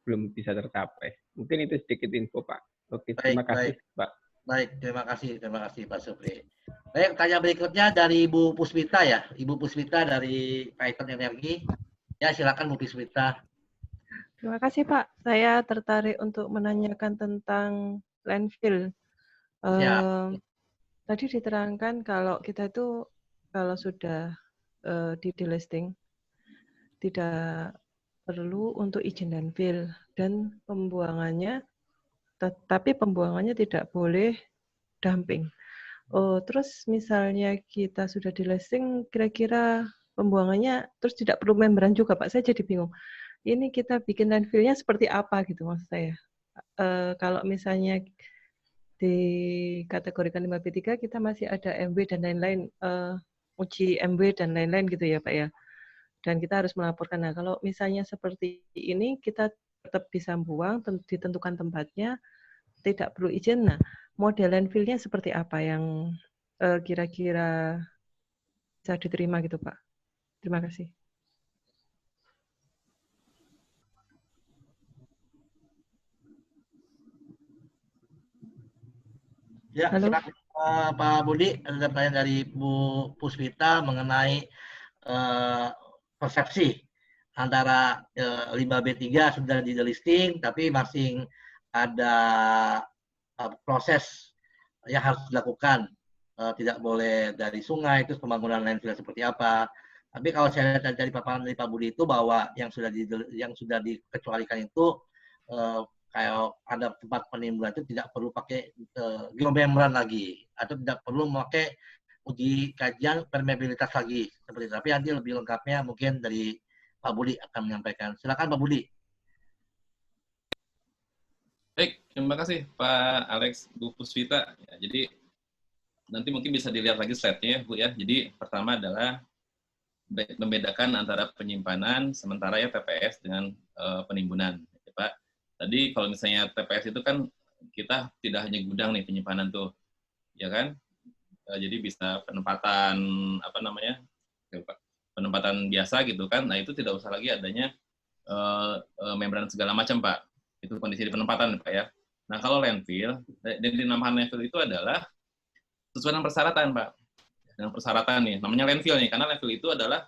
belum bisa tercapai. Mungkin itu sedikit info, Pak. Oke, terima kasih, Pak. Baik, terima kasih Pak Supri. Baik, tanya berikutnya dari Ibu Puspita ya, Ibu Puspita dari Python Energi. Ya, silakan Bu Puspita. Terima kasih Pak. Saya tertarik untuk menanyakan tentang landfill. Tadi diterangkan kalau kita itu kalau sudah di delisting tidak perlu untuk izin landfill dan pembuangannya, tapi pembuangannya tidak boleh dumping. Terus misalnya kita sudah delisting, kira-kira pembuangannya terus tidak perlu membran juga Pak. Saya jadi bingung. Ini kita bikin landfill-nya seperti apa gitu maksud saya. Kalau misalnya dikategorikan 5B3 kita masih ada MW dan lain-lain, uji MW dan lain-lain gitu ya Pak ya. Dan kita harus melaporkan. Nah kalau misalnya seperti ini kita tetap bisa buang, ditentukan tempatnya, tidak perlu izin. Nah model landfill-nya seperti apa yang kira-kira bisa diterima gitu Pak. Terima kasih. Ya, silakan Pak Budi, ada pertanyaan dari Bu Puspita mengenai persepsi antara 5B3 sudah di delisting, tapi masih ada proses yang harus dilakukan. Tidak boleh dari sungai, itu pembangunan landfill seperti apa. Tapi kalau saya lihat dari paparan dari Pak Budi itu bahwa yang sudah dikecualikan itu kayak ada tempat penimbunan itu tidak perlu pakai geomembran lagi atau tidak perlu memakai uji kajian permeabilitas lagi seperti itu. Tapi nanti lebih lengkapnya mungkin dari Pak Budi akan menyampaikan. Silakan Pak Budi. Baik, terima kasih Pak Alex, Bu Puspita. Ya, jadi nanti mungkin bisa dilihat lagi slide-nya Bu ya. Jadi pertama adalah membedakan antara penyimpanan sementara ya TPS dengan penimbunan. Ya, Pak. Tadi kalau misalnya TPS itu kan kita tidak hanya gudang nih penyimpanan tuh, ya kan? Jadi bisa penempatan penempatan biasa gitu kan. Nah itu tidak usah lagi adanya membran segala macam Pak. Itu kondisi di penempatan Pak ya. Nah kalau landfill, dan dinamakan landfill itu adalah sesuai dengan persyaratan Pak. Dengan persyaratan nih, namanya landfill nih, karena landfill itu adalah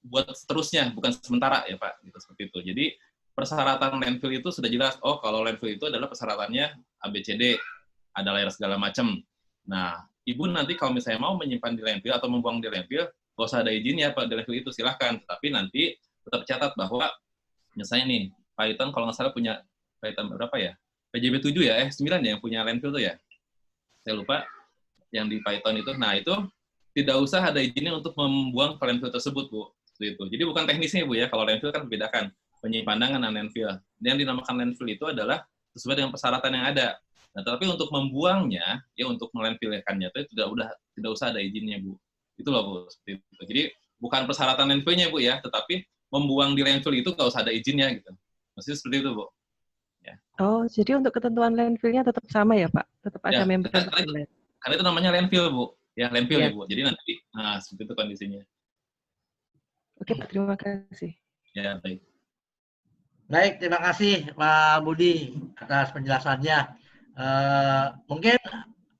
buat seterusnya, bukan sementara ya Pak. Gitu seperti itu. Jadi persyaratan landfill itu sudah jelas. Oh, kalau landfill itu adalah persyaratannya ABCD, ada layer segala macam. Nah, Ibu nanti kalau misalnya mau menyimpan di landfill atau membuang di landfill, nggak usah ada izinnya Pak di landfill itu, silahkan. Tapi nanti tetap catat bahwa, misalnya nih, Python kalau nggak salah punya Python berapa ya? PJB 7 ya? 9 ya yang punya landfill tuh ya? Saya lupa yang di Python itu. Nah, itu tidak usah ada izinnya untuk membuang ke landfill tersebut, Bu. Itu. Jadi bukan teknisnya, Bu ya. Kalau landfill kan membedakan penyimpanan dengan landfill. Yang dinamakan landfill itu adalah sesuai dengan persyaratan yang ada. Nah, tetapi untuk membuangnya, ya untuk melandfillkannya itu tidak usah ada izinnya, Bu. Itu loh, Bu. Seperti itu. Jadi bukan persyaratan landfillnya, Bu ya, tetapi membuang di landfill itu nggak usah ada izinnya gitu. Maksudnya seperti itu, Bu. Ya. Oh, jadi untuk ketentuan landfill-nya tetap sama ya, Pak? Tetap ada membran. Karena itu namanya landfill, Bu. Ya, landfill ya, Bu. Jadi nanti, seperti itu kondisinya. Oke, Pak. Terima kasih. Ya, baik. Baik, terima kasih Pak Budi atas penjelasannya. Mungkin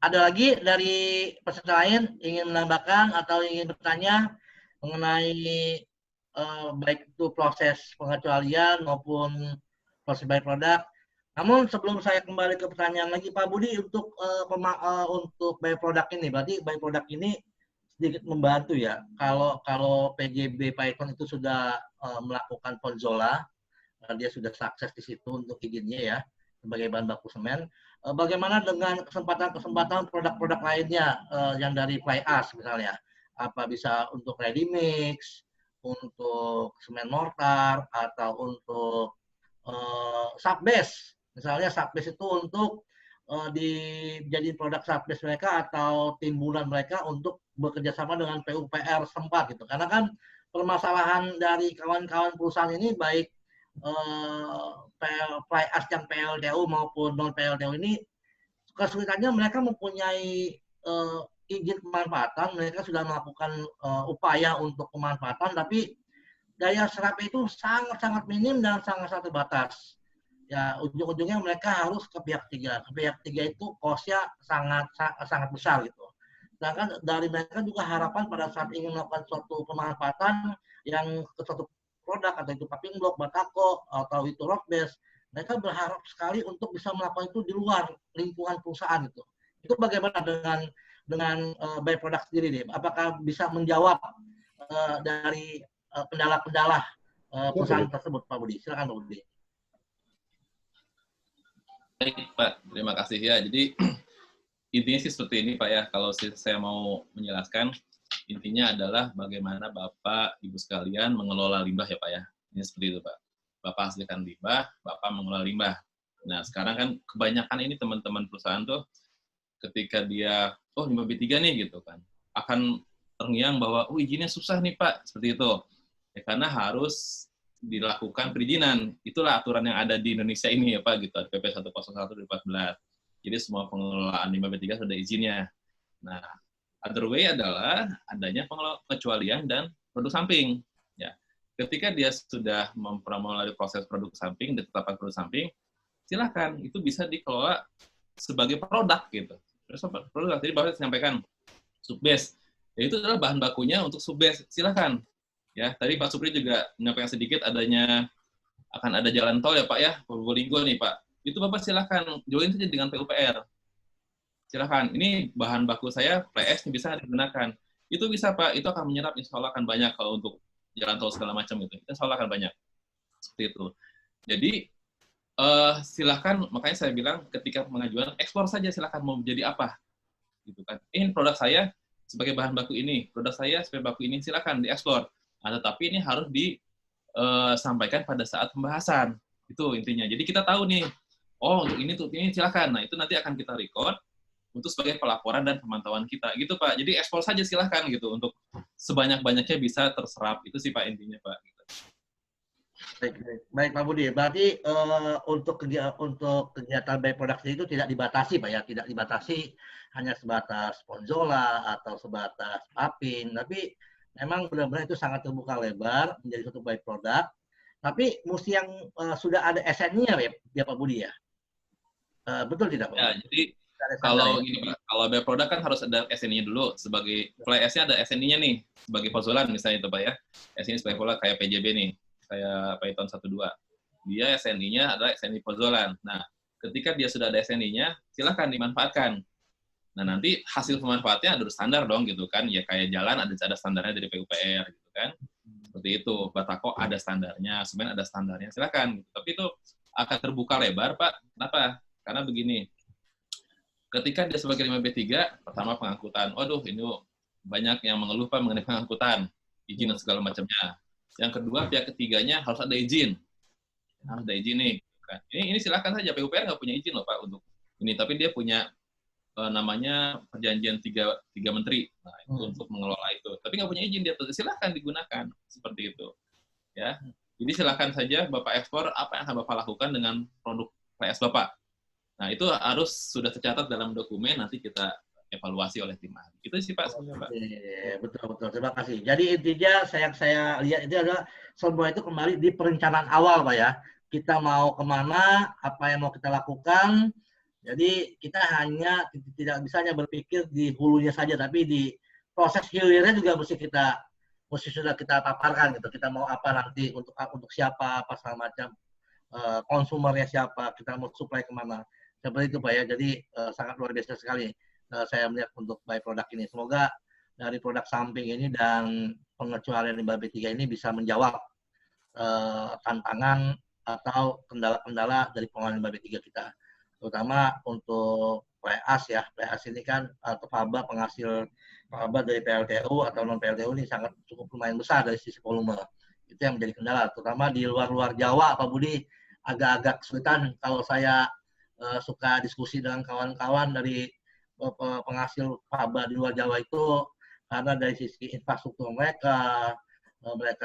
ada lagi dari peserta lain ingin menambahkan atau ingin bertanya mengenai baik itu proses pengecualian maupun proses by product. Namun sebelum saya kembali ke pertanyaan lagi Pak Budi untuk by product ini, berarti by product ini sedikit membantu ya. Kalau PJB Python itu sudah melakukan Ponzola, dia sudah sukses di situ untuk izinnya ya sebagai bahan baku semen. Bagaimana dengan kesempatan produk-produk lainnya yang dari Fly Ash misalnya? Apa bisa untuk ready mix, untuk semen mortar atau untuk subbase? Misalnya subbase itu untuk dijadiin produk subbase mereka atau timbunan mereka untuk bekerja sama dengan PUPR setempat gitu. Karena kan permasalahan dari kawan-kawan perusahaan ini baik Fly Ash yang PLTU maupun non PLTU ini kesulitannya mereka mempunyai izin pemanfaatan, mereka sudah melakukan upaya untuk pemanfaatan, tapi daya serapnya itu sangat-sangat minim dan sangat-sangat terbatas. Ya, ujung-ujungnya mereka harus ke pihak tiga. Ke pihak tiga itu cost-nya sangat besar gitu. Sedangkan dari mereka juga harapan pada saat ingin melakukan suatu pemanfaatan yang ke suatu produk, atau itu paving block, batako, atau itu road base, mereka berharap sekali untuk bisa melakukan itu di luar lingkungan perusahaan itu. Itu bagaimana dengan byproduct sendiri nih? Apakah bisa menjawab dari kendala-kendala perusahaan tersebut, Pak Budi? Silakan Pak Budi. Baik, Pak. Terima kasih ya. Jadi intinya sih seperti ini, Pak ya. Kalau saya mau menjelaskan, intinya adalah bagaimana Bapak, Ibu sekalian mengelola limbah ya, Pak ya. Ini seperti itu, Pak. Bapak hasilkan limbah, Bapak mengelola limbah. Nah, sekarang kan kebanyakan ini teman-teman perusahaan tuh ketika dia, oh limbah B3 nih gitu kan, akan terngiang bahwa, oh izinnya susah nih Pak, seperti itu. Ya, karena harus dilakukan perizinan. Itulah aturan yang ada di Indonesia ini ya Pak, gitu. PP 101/2014. Jadi semua pengelolaan limbah B3 sudah izinnya. Nah, other way adalah adanya pengecualian dan produk samping. Ya, ketika dia sudah memperoleh proses produk samping, ditetapkan produk samping, silakan itu bisa dikelola sebagai produk gitu. Produk. Jadi Bapak sampaikan subbase. Ya, itu adalah bahan bakunya untuk subbase. Silakan. Ya, tadi Pak Supri juga menyampaikan sedikit adanya akan ada jalan tol ya Pak ya, Probolinggo nih Pak. Itu Bapak silakan join saja dengan PUPR. Silakan. Ini bahan baku saya PS bisa digunakan. Itu bisa Pak, itu akan menyerap, insya Allah akan banyak kalau untuk jalan tol segala macam itu. Insya Allah akan banyak. Seperti itu. Jadi silakan, makanya saya bilang ketika pengajuan ekspor saja, silakan mau menjadi apa. Gitu kan. Ini produk saya sebagai bahan baku ini, produk saya sebagai baku ini, silakan dieksplor. Nah, tetapi ini harus disampaikan pada saat pembahasan. Itu intinya. Jadi kita tahu nih, oh untuk ini silakan. Nah, itu nanti akan kita record untuk sebagai pelaporan dan pemantauan kita. Gitu Pak. Jadi ekspor saja silakan gitu untuk sebanyak-banyaknya bisa terserap. Itu sih Pak intinya Pak. Gitu. Baik Pak Budi. Berarti untuk kegiatan byproduct itu tidak dibatasi Pak ya, tidak dibatasi hanya sebatas ponzola atau sebatas papin, tapi memang benar-benar itu sangat terbuka lebar menjadi suatu byproduct. Tapi mesti yang sudah ada SNI-nya ya Pak Budi ya. Betul tidak Pak? Ya, jadi kalau ini Pak, kalau byproduct kan harus ada SNI-nya dulu. Sebagai fly ash-nya ada SNI-nya nih, sebagai pozolan misalnya itu Pak ya. SNI sebagai pola kayak PJB nih, kayak Python 1.2. Dia SNI-nya adalah SNI pozolan. Nah, ketika dia sudah ada SNI-nya, silahkan dimanfaatkan. Nah, nanti hasil pemanfaatnya ada standar dong gitu kan. Ya kayak jalan ada standarnya dari PUPR gitu kan. Seperti itu. Batako ada standarnya, semen ada standarnya. Silakan. Tapi itu akan terbuka lebar, Pak. Kenapa? Karena begini. Ketika dia sebagai 5B3, pertama pengangkutan. Waduh, ini banyak yang mengeluh Pak mengenai pengangkutan, izin dan segala macamnya. Yang kedua, pihak ketiganya harus ada izin. Harus ada izin nih. Ini silakan saja. PUPR nggak punya izin loh Pak untuk ini, tapi dia punya namanya perjanjian tiga menteri, nah itu untuk mengelola itu. Tapi nggak punya izin dia, silakan digunakan seperti itu, ya. Jadi silakan saja Bapak ekspor apa yang akan Bapak lakukan dengan produk PS Bapak. Nah itu harus sudah tercatat dalam dokumen, nanti kita evaluasi oleh tim ahli. Itu sih Pak. Betul. Terima kasih. Jadi intinya saya lihat itu adalah semua itu kembali di perencanaan awal Pak ya. Kita mau kemana, apa yang mau kita lakukan. Jadi kita tidak bisa hanya berpikir di hulunya saja, tapi di proses hilirnya juga mesti sudah kita paparkan gitu. Kita mau apa nanti, untuk siapa, apa segala macam, konsumernya siapa, kita mau supply kemana. Seperti itu Pak ya. Jadi sangat luar biasa sekali saya melihat untuk byproduct ini. Semoga dari produk samping ini dan pengecualian limbah B3 ini bisa menjawab tantangan atau kendala-kendala dari pengolahan limbah B3 kita. Terutama untuk PLAS ya. PLAS ini kan atau faba, penghasil faba dari PLTU atau non PLTU ini cukup lumayan besar dari sisi volume. Itu yang menjadi kendala. Terutama di luar Jawa, Pak Budi, agak-agak kesulitan kalau saya suka diskusi dengan kawan-kawan dari penghasil faba di luar Jawa itu, karena dari sisi infrastruktur mereka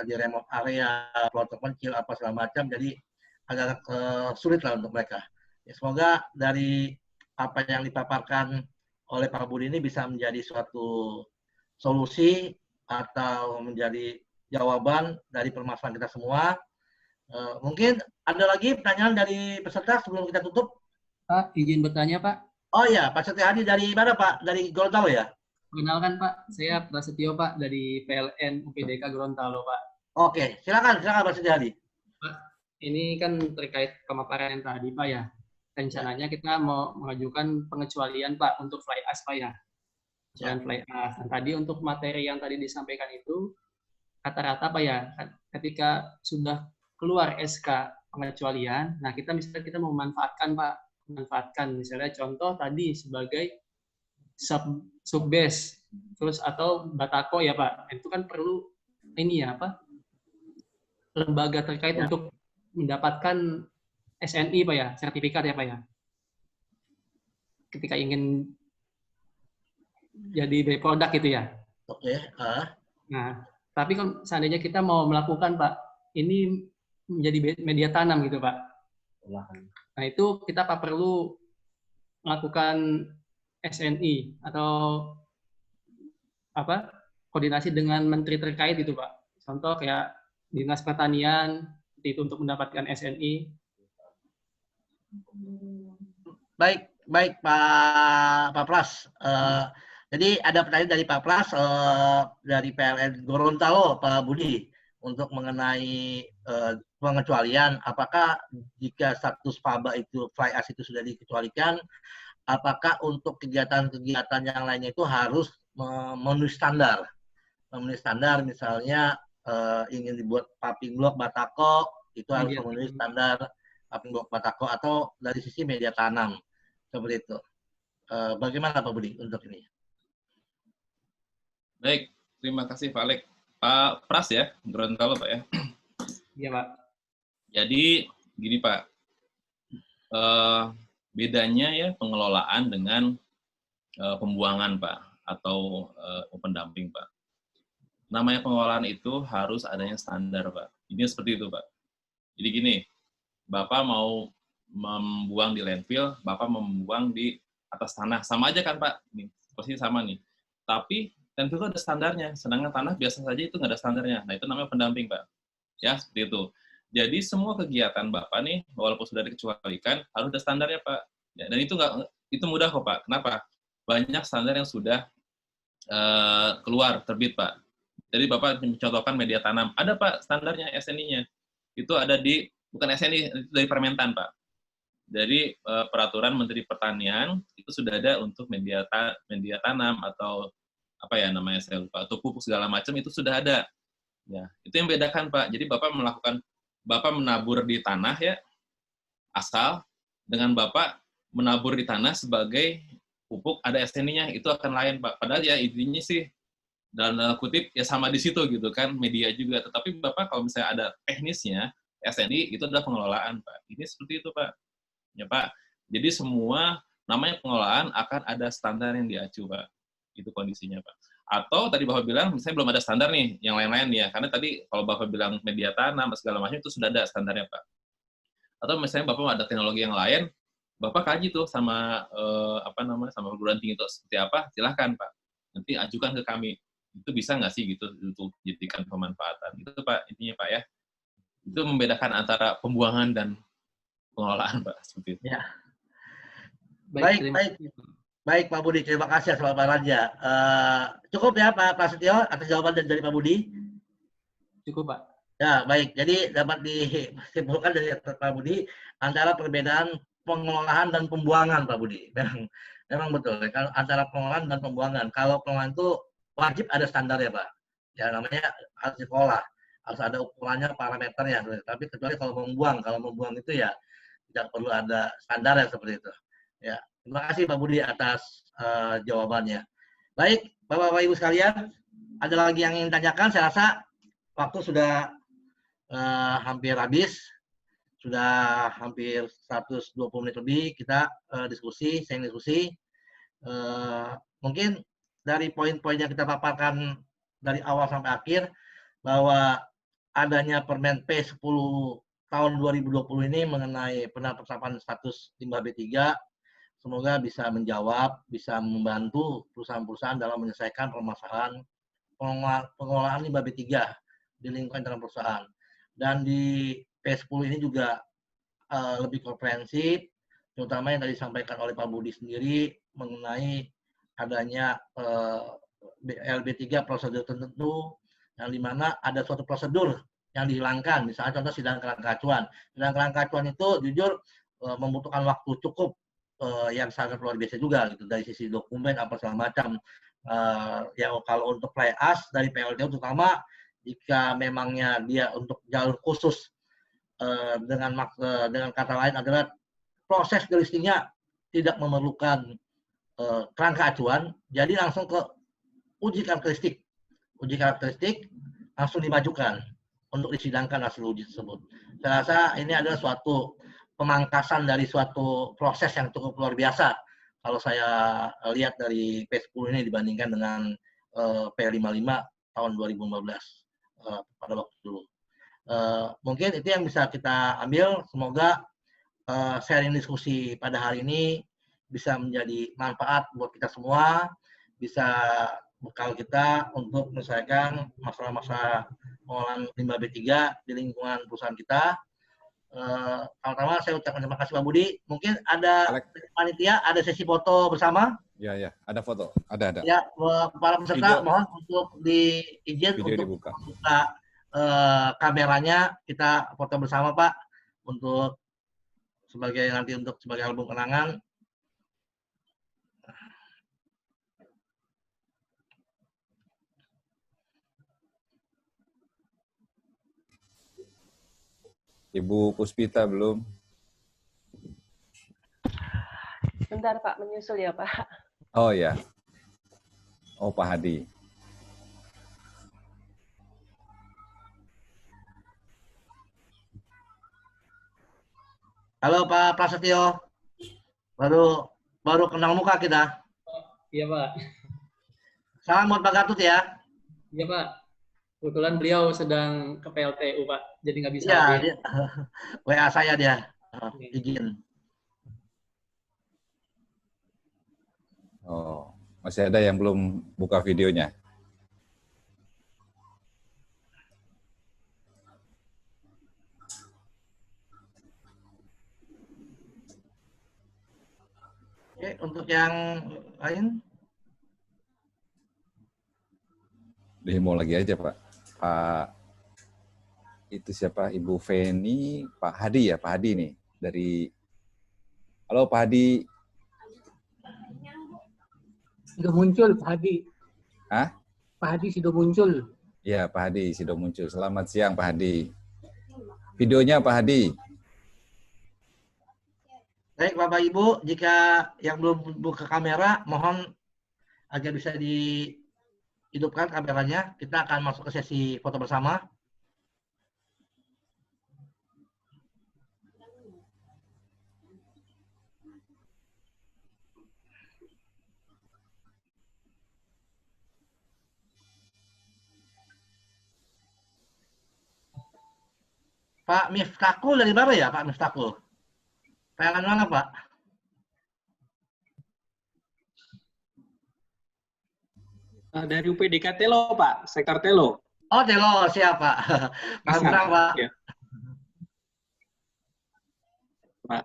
di remote area, pulau terpencil, apa segala macam, jadi agak sulit lah untuk mereka. Ya, semoga dari apa yang dipaparkan oleh Pak Budi ini bisa menjadi suatu solusi atau menjadi jawaban dari permasalahan kita semua. Mungkin ada lagi pertanyaan dari peserta sebelum kita tutup? Pak, izin bertanya, Pak. Oh iya, Pak Setiadi dari mana, Pak? Dari Gorontalo ya? Perkenalkan, Pak. Saya Prasetyo, Pak, dari PLN UPDK Gorontalo, Pak. Oke, silakan Pak Setiadi. Pak, ini kan terkait pemaparan yang tadi, Pak, ya. Rencananya kita mau mengajukan pengecualian, Pak, untuk fly ash, Pak, ya. Dan fly ash. Dan tadi untuk materi yang tadi disampaikan itu, rata-rata, Pak, ya, ketika sudah keluar SK pengecualian, nah misalnya kita memanfaatkan, Pak, misalnya contoh tadi sebagai subbase, terus atau batako ya Pak, itu kan perlu ini ya apa, lembaga terkait untuk mendapatkan SNI Pak ya, sertifikat ya Pak ya, ketika ingin jadi by product gitu ya. Oke. Nah, tapi kalau seandainya kita mau melakukan Pak, ini menjadi media tanam gitu Pak. Nah itu kita perlu melakukan SNI atau apa koordinasi dengan menteri terkait itu Pak. Contoh kayak Dinas Pertanian itu untuk mendapatkan SNI. Baik Pak Pras. Jadi ada pertanyaan dari Pak Pras dari PLN Gorontalo, Pak Budi, untuk mengenai pengecualian. Apakah jika status FABA itu fly ash itu sudah dikecualikan, apakah untuk kegiatan-kegiatan yang lainnya itu harus memenuhi standar? Memenuhi standar misalnya ingin dibuat paving block batako, itu harus memenuhi standar paving block batako, atau dari sisi media tanam. Seperti itu. Bagaimana Pak Budi untuk ini? Baik, terima kasih Pak Alek. Pak Pras ya, Gorontalo Pak ya. Iya Pak. Jadi gini Pak, bedanya ya pengelolaan dengan pembuangan Pak, atau open dumping Pak. Namanya pengelolaan itu harus adanya standar Pak. Ini seperti itu Pak. Jadi gini, Bapak mau membuang di landfill, Bapak membuang di atas tanah, sama aja kan Pak? Nih, posisi sama nih. Tapi landfill itu ada standarnya, sedangkan tanah biasa saja itu nggak ada standarnya. Nah itu namanya pendamping Pak. Ya seperti itu. Jadi semua kegiatan Bapak nih, walaupun sudah dikecualikan, harus ada standarnya Pak. Ya, dan itu mudah kok Pak. Kenapa? Banyak standar yang sudah keluar, terbit Pak. Jadi Bapak mencontohkan media tanam. Ada Pak standarnya, SNI-nya. Itu ada di, bukan SNI, itu dari Permentan Pak. Dari peraturan Menteri Pertanian, itu sudah ada untuk media tanam, atau apa ya namanya, saya lupa, atau pupuk segala macam, itu sudah ada. Ya, itu yang bedakan Pak. Jadi Bapak menabur di tanah ya, asal, dengan Bapak menabur di tanah sebagai pupuk, ada SNI-nya, itu akan lain Pak. Padahal ya intinya sih, dalam kutip ya sama di situ gitu kan, media juga. Tetapi Bapak kalau misalnya ada teknisnya, SNI itu adalah pengelolaan Pak. Ini seperti itu Pak. Ya Pak. Jadi semua namanya pengelolaan akan ada standar yang diacu Pak. Itu kondisinya Pak. Atau tadi Bapak bilang misalnya belum ada standar nih, yang lain-lain ya. Karena tadi kalau Bapak bilang media tanam segala macam itu sudah ada standarnya Pak. Atau misalnya Bapak ada teknologi yang lain, Bapak kaji tuh sama sama perguruan tinggi itu seperti apa, silahkan Pak. Nanti ajukan ke kami. Itu bisa nggak sih gitu untuk dijadikan pemanfaatan. Itu Pak intinya Pak ya. Itu membedakan antara pembuangan dan pengelolaan Pak, seperti itu. Ya. Baik Pak Budi, terima kasih atas laporannya. Cukup ya Pak Prasetyo atas jawaban dari Pak Budi. Cukup Pak. Ya baik, jadi dapat disimpulkan dari Pak Budi antara perbedaan pengelolaan dan pembuangan Pak Budi. Memang betul, kalau antara pengelolaan dan pembuangan. Kalau pengelolaan itu wajib ada standar ya Pak. Ya namanya harus diolah, harus ada ukurannya, parameternya. Tapi kecuali kalau membuang itu ya tidak perlu ada standar ya seperti itu. Ya, terima kasih Pak Budi atas jawabannya. Baik, Bapak-Bapak Ibu sekalian, ada lagi yang ingin tanyakan? Saya rasa waktu sudah hampir habis, sudah hampir 120 menit lebih kita diskusi. Mungkin dari poin-poin yang kita paparkan dari awal sampai akhir, bahwa adanya Permen P10 tahun 2020 ini mengenai penetapan status limbah B3, semoga bisa menjawab, bisa membantu perusahaan-perusahaan dalam menyelesaikan permasalahan pengelolaan limbah B3 di lingkungan internal perusahaan. Dan di P10 ini juga lebih komprehensif, terutama yang tadi disampaikan oleh Pak Budi sendiri mengenai adanya LB3 prosedur tertentu, yang dimana ada suatu prosedur yang dihilangkan, misalnya contoh sidang kerangka acuan. Sidang kerangka acuan itu jujur membutuhkan waktu cukup yang sangat luar biasa juga gitu dari sisi dokumen apa segala macam. Yang kalau untuk fly ash dari PLTU terutama jika memangnya dia untuk jalur khusus dengan kata lain adalah proses delistingnya tidak memerlukan kerangka acuan, jadi langsung ke uji karakteristik. Uji karakteristik langsung dimajukan untuk disidangkan hasil uji tersebut. Saya rasa ini adalah suatu pemangkasan dari suatu proses yang cukup luar biasa kalau saya lihat dari P10 ini dibandingkan dengan P55 tahun 2015 pada waktu dulu. Mungkin itu yang bisa kita ambil. Semoga sharing diskusi pada hari ini bisa menjadi manfaat buat kita semua, bisa bekal kita untuk menyelesaikan masalah-masalah pengolahan limbah B3 di lingkungan perusahaan kita. Pertama saya ucapkan terima kasih Pak Budi. Mungkin ada panitia, ada sesi foto bersama. Ya, ada foto, ada. Ya, para peserta mohon untuk diizin untuk dibuka. Membuka kameranya, kita foto bersama Pak untuk sebagai album kenangan. Ibu Puspita belum? Bentar Pak, menyusul ya Pak. Oh ya. Oh Pak Hadi. Halo Pak Prasetyo. Baru kenal muka kita. Iya Pak. Salam buat Pak Gatut ya. Iya Pak. Kebetulan beliau sedang ke PLTU Pak, jadi nggak bisa. Iya, WA saya dia. Izin. Oh, masih ada yang belum buka videonya. Oke, untuk yang lain? Demo lagi aja Pak. Pak itu siapa? Ibu Feni, Pak Hadi ya, Pak Hadi nih dari. Halo Pak Hadi. Sudah muncul Pak Hadi. Hah? Pak Hadi sudah muncul. Iya Pak Hadi sudah muncul. Selamat siang Pak Hadi. Videonya Pak Hadi. Baik Bapak Ibu, jika yang belum buka kamera, mohon agar bisa dihidupkan kameranya. Kita akan masuk ke sesi foto bersama. Pak Miftahul dari mana ya Pak Miftahul? Tayangan mana Pak? Dari UPDK Telo Pak, sektor Telo. Oh Telo, siap Pak. Mantap Pak. Ya. Pak.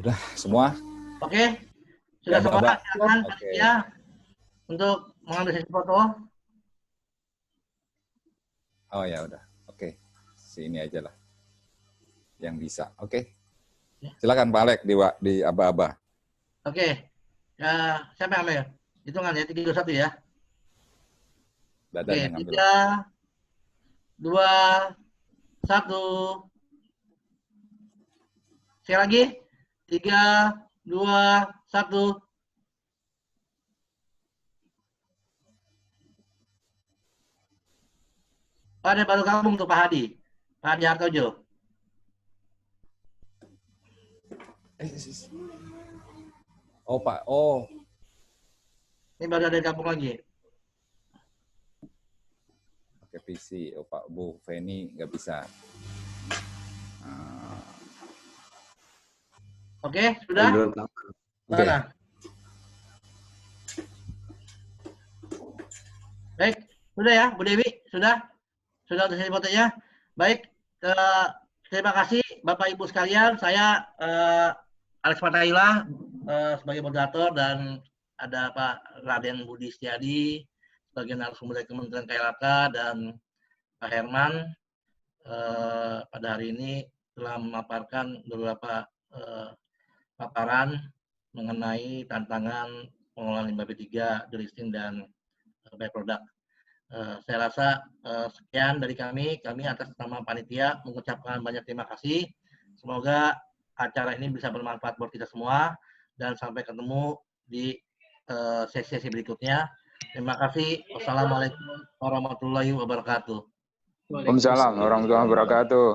Udah semua? Oke. Sudah Ya, semua, silakan okay. Ya untuk mengambil sesi foto. Oh ya udah, oke. Sini aja lah yang bisa. Oke. Silakan Pak Alek di aba-aba. Oke. Ya, siapa yang ambil? Hitungan ya, 3, 2, 1 ya. Dadan yang ambil. 3, 2, 1. Sekali lagi. 3, 2, 1. Ada baru gabung tuh Pak Hadi. Pak Hadi Hartojo. Oh Pak, oh. Ini baru ada gabung lagi. Pakai PC, oh Pak Bu Feni nggak bisa. Oke, sudah? Oke. Sudah ya, Bu Dewi? Sudah disini fotonya. Baik, terima kasih Bapak Ibu sekalian. Saya Alex Fatahillah sebagai moderator dan ada Pak Raden Budi Setiadi sebagai narasumber dari Kementerian KLHK dan Pak Herman pada hari ini telah memaparkan beberapa paparan mengenai tantangan pengelolaan limbah B3, delisting dan byproduct. Saya rasa sekian dari kami atas nama panitia mengucapkan banyak terima kasih. Semoga acara ini bisa bermanfaat buat kita semua dan sampai ketemu di sesi berikutnya. Terima kasih. Wassalamualaikum warahmatullahi wabarakatuh. Waalaikumsalam warahmatullahi wabarakatuh.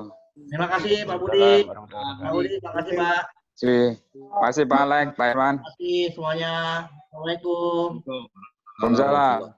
Terima kasih Pak Budi. Pak Budi, terima kasih Pak. Terima kasih Pak Alek, Pak Herman. Terima kasih semuanya. Assalamualaikum. Waalaikumsalam.